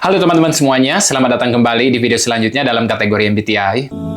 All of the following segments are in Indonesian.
Halo teman-teman semuanya, selamat datang kembali di video selanjutnya dalam kategori MBTI.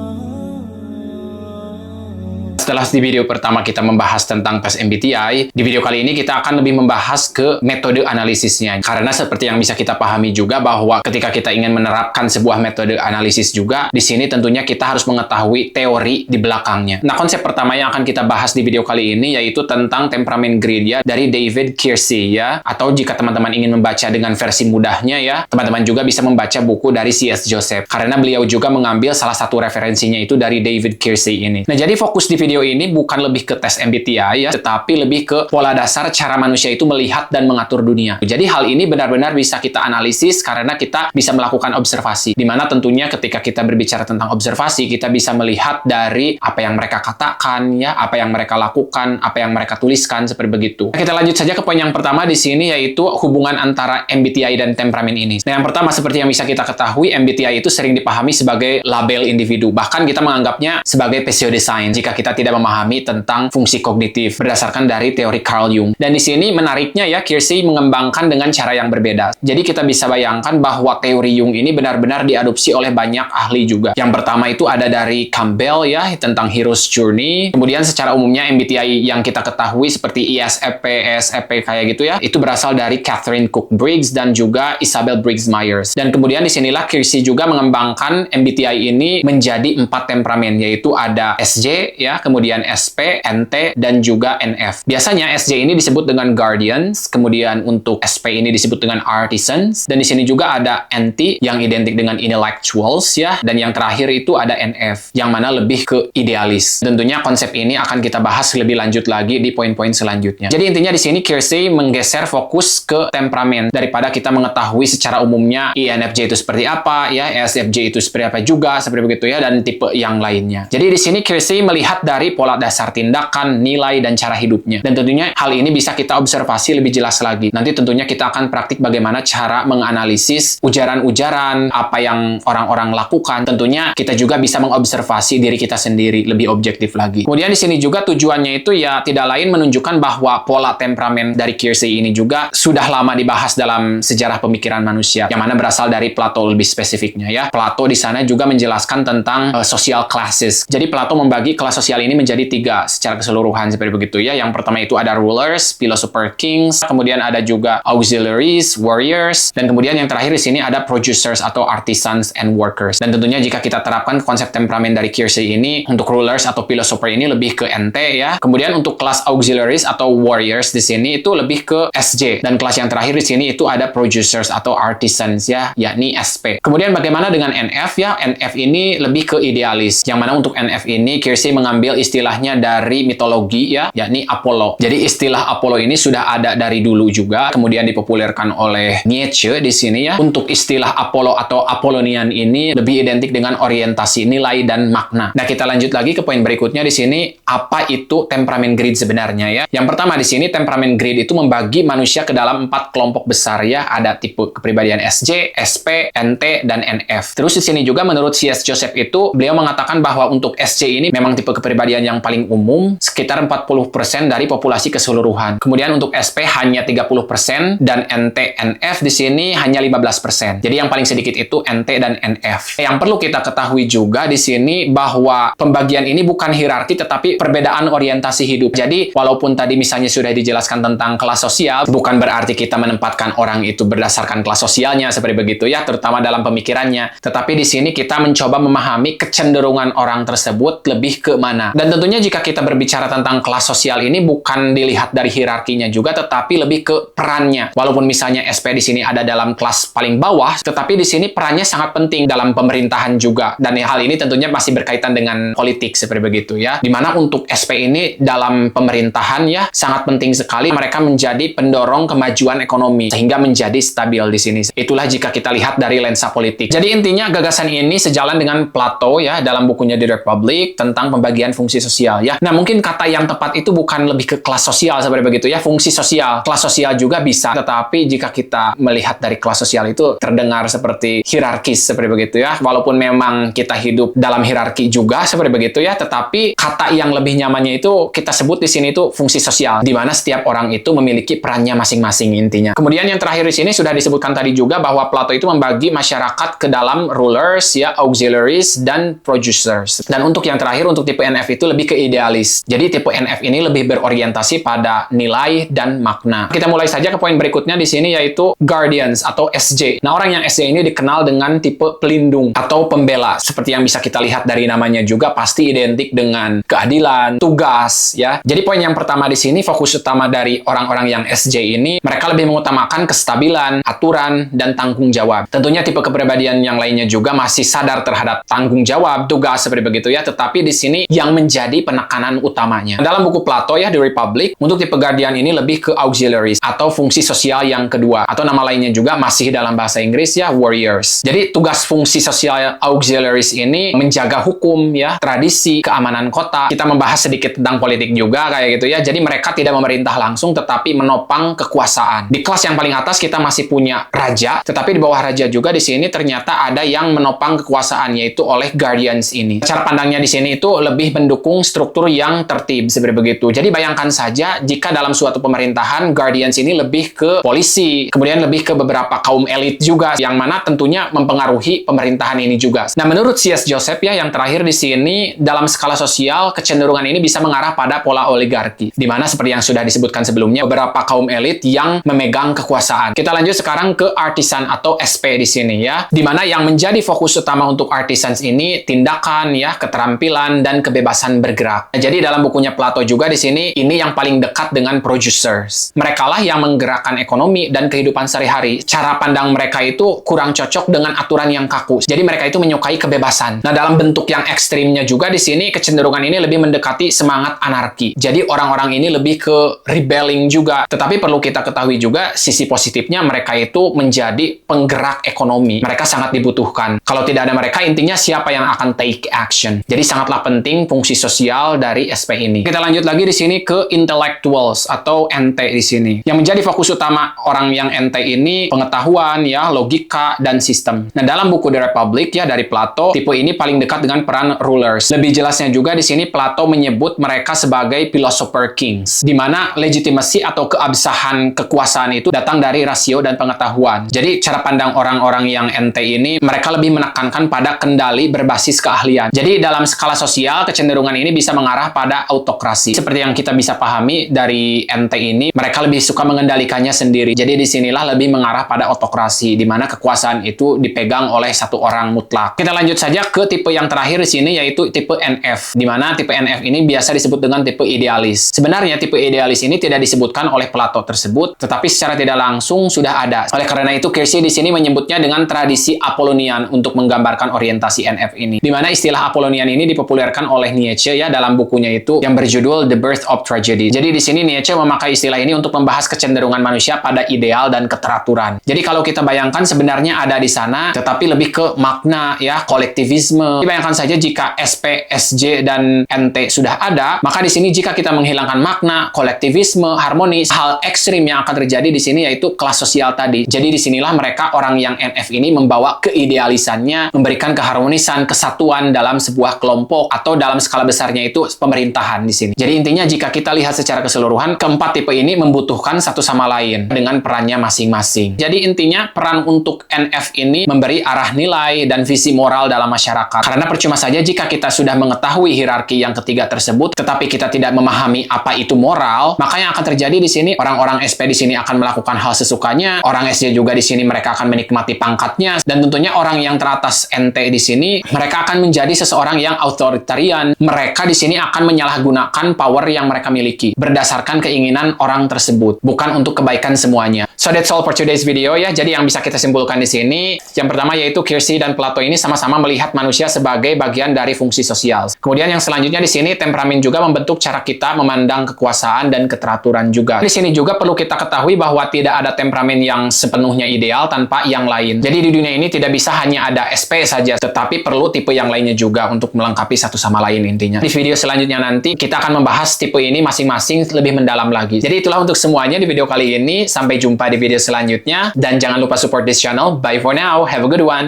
Setelah di video pertama kita membahas tentang tes MBTI, di video kali ini kita akan lebih membahas ke metode analisisnya. Karena seperti yang bisa kita pahami juga bahwa ketika kita ingin menerapkan sebuah metode analisis juga, di sini tentunya kita harus mengetahui teori di belakangnya. Nah, konsep pertama yang akan kita bahas di video kali ini yaitu tentang temperamen grid ya, dari David Keirsey ya. Atau jika teman-teman ingin membaca dengan versi mudahnya ya, teman-teman juga bisa membaca buku dari C.S. Joseph. Karena beliau juga mengambil salah satu referensinya itu dari David Keirsey ini. Nah, jadi fokus di video ini bukan lebih ke tes MBTI ya, tetapi lebih ke pola dasar cara manusia itu melihat dan mengatur dunia. Jadi hal ini benar-benar bisa kita analisis karena kita bisa melakukan observasi. Dimana tentunya ketika kita berbicara tentang observasi, kita bisa melihat dari apa yang mereka katakan ya, apa yang mereka lakukan, apa yang mereka tuliskan seperti begitu. Nah, kita lanjut saja ke poin yang pertama di sini yaitu hubungan antara MBTI dan temperamen ini. Nah, yang pertama seperti yang bisa kita ketahui, MBTI itu sering dipahami sebagai label individu. Bahkan kita menganggapnya sebagai pseudosign jika kita tidak memahami tentang fungsi kognitif berdasarkan dari teori Carl Jung. Dan di sini menariknya ya, Keirsey mengembangkan dengan cara yang berbeda. Jadi kita bisa bayangkan bahwa teori Jung ini benar-benar diadopsi oleh banyak ahli juga. Yang pertama itu ada dari Campbell ya, tentang Hero's Journey. Kemudian secara umumnya MBTI yang kita ketahui seperti ISFP, ESFP kayak gitu ya, itu berasal dari Catherine Cook Briggs dan juga Isabel Briggs Myers. Dan kemudian disinilah Keirsey juga mengembangkan MBTI ini menjadi 4 temperamen, yaitu ada SJ ya, kemudian SP, NT, dan juga NF. Biasanya SJ ini disebut dengan Guardians, kemudian untuk SP ini disebut dengan Artisans, dan di sini juga ada NT yang identik dengan Intellectuals ya, dan yang terakhir itu ada NF yang mana lebih ke idealis. Tentunya konsep ini akan kita bahas lebih lanjut lagi di poin-poin selanjutnya. Jadi intinya di sini Keirsey menggeser fokus ke temperamen daripada kita mengetahui secara umumnya INFJ itu seperti apa ya, ESFJ itu seperti apa juga, seperti begitu ya, dan tipe yang lainnya. Jadi di sini Keirsey melihat dari pola dasar tindakan, nilai, dan cara hidupnya. Dan tentunya hal ini bisa kita observasi lebih jelas lagi. Nanti tentunya kita akan praktik bagaimana cara menganalisis ujaran-ujaran, apa yang orang-orang lakukan. Tentunya kita juga bisa mengobservasi diri kita sendiri lebih objektif lagi. Kemudian di sini juga tujuannya itu ya tidak lain menunjukkan bahwa pola temperamen dari Keirsey ini juga sudah lama dibahas dalam sejarah pemikiran manusia, yang mana berasal dari Plato lebih spesifiknya ya. Plato di sana juga menjelaskan tentang social classes. Jadi Plato membagi kelas sosial ini menjadi 3 secara keseluruhan seperti begitu ya. Yang pertama itu ada rulers, philosopher, kings, kemudian ada juga auxiliaries, warriors, dan kemudian yang terakhir di sini ada producers atau artisans and workers. Dan tentunya jika kita terapkan konsep temperamen dari Keirsey ini, untuk rulers atau philosopher ini lebih ke NT ya. Kemudian untuk kelas auxiliaries atau warriors di sini itu lebih ke SJ, dan kelas yang terakhir di sini itu ada producers atau artisans ya, yakni SP. Kemudian bagaimana dengan NF ya? NF ini lebih ke idealis, yang mana untuk NF ini Keirsey mengambil istilahnya dari mitologi ya, yakni Apollo. Jadi istilah Apollo ini sudah ada dari dulu juga, kemudian dipopulerkan oleh Nietzsche di sini ya. Untuk istilah Apollo atau Apollonian ini lebih identik dengan orientasi nilai dan makna. Nah, kita lanjut lagi ke poin berikutnya di sini, apa itu temperamen grid sebenarnya ya. Yang pertama di sini temperamen grid itu membagi manusia ke dalam 4 kelompok besar ya. Ada tipe kepribadian SJ, SP, NT, dan NF. Terus di sini juga menurut C.S. Joseph itu beliau mengatakan bahwa untuk SJ ini memang tipe kepribadian yang paling umum, sekitar 40% dari populasi keseluruhan. Kemudian untuk SP hanya 30% dan NT, NF di sini hanya 15%. Jadi yang paling sedikit itu NT dan NF. Yang perlu kita ketahui juga di sini bahwa pembagian ini bukan hierarki tetapi perbedaan orientasi hidup. Jadi walaupun tadi misalnya sudah dijelaskan tentang kelas sosial, bukan berarti kita menempatkan orang itu berdasarkan kelas sosialnya seperti begitu ya, terutama dalam pemikirannya. Tetapi di sini kita mencoba memahami kecenderungan orang tersebut lebih ke mana. Dan tentunya jika kita berbicara tentang kelas sosial ini bukan dilihat dari hierarkinya juga, tetapi lebih ke perannya. Walaupun misalnya SP di sini ada dalam kelas paling bawah, tetapi di sini perannya sangat penting dalam pemerintahan juga. Dan hal ini tentunya masih berkaitan dengan politik seperti begitu ya. Dimana untuk SP ini dalam pemerintahan ya sangat penting sekali, mereka menjadi pendorong kemajuan ekonomi sehingga menjadi stabil di sini. Itulah jika kita lihat dari lensa politik. Jadi intinya gagasan ini sejalan dengan Plato ya dalam bukunya The Republic tentang pembagian fungsi fungsi sosial ya. Nah, mungkin kata yang tepat itu bukan lebih ke kelas sosial seperti begitu ya, fungsi sosial. Kelas sosial juga bisa, tetapi jika kita melihat dari kelas sosial itu terdengar seperti hierarkis seperti begitu ya. Walaupun memang kita hidup dalam hierarki juga seperti begitu ya, tetapi kata yang lebih nyamannya itu kita sebut di sini itu fungsi sosial, di mana setiap orang itu memiliki perannya masing-masing intinya. Kemudian yang terakhir di sini sudah disebutkan tadi juga bahwa Plato itu membagi masyarakat ke dalam rulers ya, auxiliaries dan producers. Dan untuk yang terakhir, untuk tipe NF itu lebih ke idealis. Jadi tipe NF ini lebih berorientasi pada nilai dan makna. Kita mulai saja ke poin berikutnya di sini, yaitu guardians atau SJ. Nah, orang yang SJ ini dikenal dengan tipe pelindung atau pembela. Seperti yang bisa kita lihat dari namanya juga, pasti identik dengan keadilan, tugas ya. Jadi poin yang pertama di sini, fokus utama dari orang-orang yang SJ ini, mereka lebih mengutamakan kestabilan, aturan, dan tanggung jawab. Tentunya tipe kepribadian yang lainnya juga masih sadar terhadap tanggung jawab, tugas seperti begitu ya, tetapi di sini yang menjadi penekanan utamanya. Dalam buku Plato ya, The Republic, untuk tipe guardian ini lebih ke auxiliaries atau fungsi sosial yang kedua, atau nama lainnya juga masih dalam bahasa Inggris ya, warriors. Jadi tugas fungsi sosial auxiliaries ini menjaga hukum ya, tradisi, keamanan kota. Kita membahas sedikit tentang politik juga kayak gitu ya. Jadi mereka tidak memerintah langsung, tetapi menopang kekuasaan. Di kelas yang paling atas kita masih punya raja, tetapi di bawah raja juga di sini ternyata ada yang menopang kekuasaan, yaitu oleh guardians ini. Cara pandangnya di sini itu lebih mendukung struktur yang tertib seperti begitu. Jadi bayangkan saja jika dalam suatu pemerintahan guardians ini lebih ke polisi, kemudian lebih ke beberapa kaum elit juga, yang mana tentunya mempengaruhi pemerintahan ini juga. Nah, menurut C.S. Joseph ya, yang terakhir di sini, dalam skala sosial kecenderungan ini bisa mengarah pada pola oligarki, di mana seperti yang sudah disebutkan sebelumnya, beberapa kaum elit yang memegang kekuasaan. Kita lanjut sekarang ke artisan atau SP di sini ya, di mana yang menjadi fokus utama untuk artisans ini tindakan ya, keterampilan dan kebebasan bergerak. Nah, jadi dalam bukunya Plato juga di sini, ini yang paling dekat dengan producers. Mereka lah yang menggerakkan ekonomi dan kehidupan sehari-hari. Cara pandang mereka itu kurang cocok dengan aturan yang kaku. Jadi mereka itu menyukai kebebasan. Nah, dalam bentuk yang ekstrimnya juga di sini, kecenderungan ini lebih mendekati semangat anarki. Jadi orang-orang ini lebih ke rebelling juga. Tetapi perlu kita ketahui juga sisi positifnya, mereka itu menjadi penggerak ekonomi. Mereka sangat dibutuhkan. Kalau tidak ada mereka, intinya siapa yang akan take action. Jadi sangatlah penting fungsi sosial dari SP ini. Kita lanjut lagi di sini ke intellectuals atau NT di sini. Yang menjadi fokus utama orang yang NT ini pengetahuan ya, logika dan sistem. Nah, dalam buku The Republic ya dari Plato, tipe ini paling dekat dengan peran rulers. Lebih jelasnya juga di sini Plato menyebut mereka sebagai philosopher kings, di mana legitimasi atau keabsahan kekuasaan itu datang dari rasio dan pengetahuan. Jadi cara pandang orang-orang yang NT ini, mereka lebih menekankan pada kendali berbasis keahlian. Jadi dalam skala sosial, kecenderungan ini bisa mengarah pada autokrasi. Seperti yang kita bisa pahami dari NT ini, mereka lebih suka mengendalikannya sendiri. Jadi disinilah lebih mengarah pada autokrasi, di mana kekuasaan itu dipegang oleh satu orang mutlak. Kita lanjut saja ke tipe yang terakhir di sini, yaitu tipe NF, di mana tipe NF ini biasa disebut dengan tipe idealis. Sebenarnya tipe idealis ini tidak disebutkan oleh Plato tersebut, tetapi secara tidak langsung sudah ada. Oleh karena itu, Keirsey di sini menyebutnya dengan tradisi Apollonian untuk menggambarkan orientasi NF ini, di mana istilah Apollonian ini dipopulerkan oleh Nietzsche ya dalam bukunya itu yang berjudul The Birth of Tragedy. Jadi di sini Nietzsche memakai istilah ini untuk membahas kecenderungan manusia pada ideal dan keteraturan. Jadi kalau kita bayangkan sebenarnya ada di sana, tetapi lebih ke makna ya, kolektivisme. Bayangkan saja jika SP, SJ dan NT sudah ada, maka di sini jika kita menghilangkan makna, kolektivisme, harmonis, hal ekstrim yang akan terjadi di sini yaitu kelas sosial tadi. Jadi disinilah mereka orang yang NF ini membawa keidealisannya, memberikan keharmonisan, kesatuan dalam sebuah kelompok atau dalam skala besarnya itu pemerintahan di sini. Jadi intinya jika kita lihat secara keseluruhan, keempat tipe ini membutuhkan satu sama lain dengan perannya masing-masing. Jadi intinya peran untuk NF ini memberi arah nilai dan visi moral dalam masyarakat. Karena percuma saja jika kita sudah mengetahui hierarki yang ketiga tersebut, tetapi kita tidak memahami apa itu moral, maka yang akan terjadi di sini, orang-orang SP di sini akan melakukan hal sesukanya, orang SJ juga di sini mereka akan menikmati pangkatnya, dan tentunya orang yang teratas NT di sini, mereka akan menjadi seseorang yang authoritarian. Mereka di sini akan menyalahgunakan power yang mereka miliki berdasarkan keinginan orang tersebut, bukan untuk kebaikan semuanya. So that's all for today's video ya. Jadi yang bisa kita simpulkan di sini, yang pertama yaitu Keirsey dan Plato ini sama-sama melihat manusia sebagai bagian dari fungsi sosial. Kemudian yang selanjutnya di sini temperamen juga membentuk cara kita memandang kekuasaan dan keteraturan juga. Di sini juga perlu kita ketahui bahwa tidak ada temperamen yang sepenuhnya ideal tanpa yang lain. Jadi di dunia ini tidak bisa hanya ada SP saja, tetapi perlu tipe yang lainnya juga untuk melengkapi satu sama lain intinya. Di video selanjutnya nanti kita akan membahas tipe ini masing-masing lebih mendalam lagi. Jadi itulah untuk semuanya di video kali ini. Sampai jumpa di video selanjutnya dan jangan lupa support this channel. Bye for now. Have a good one.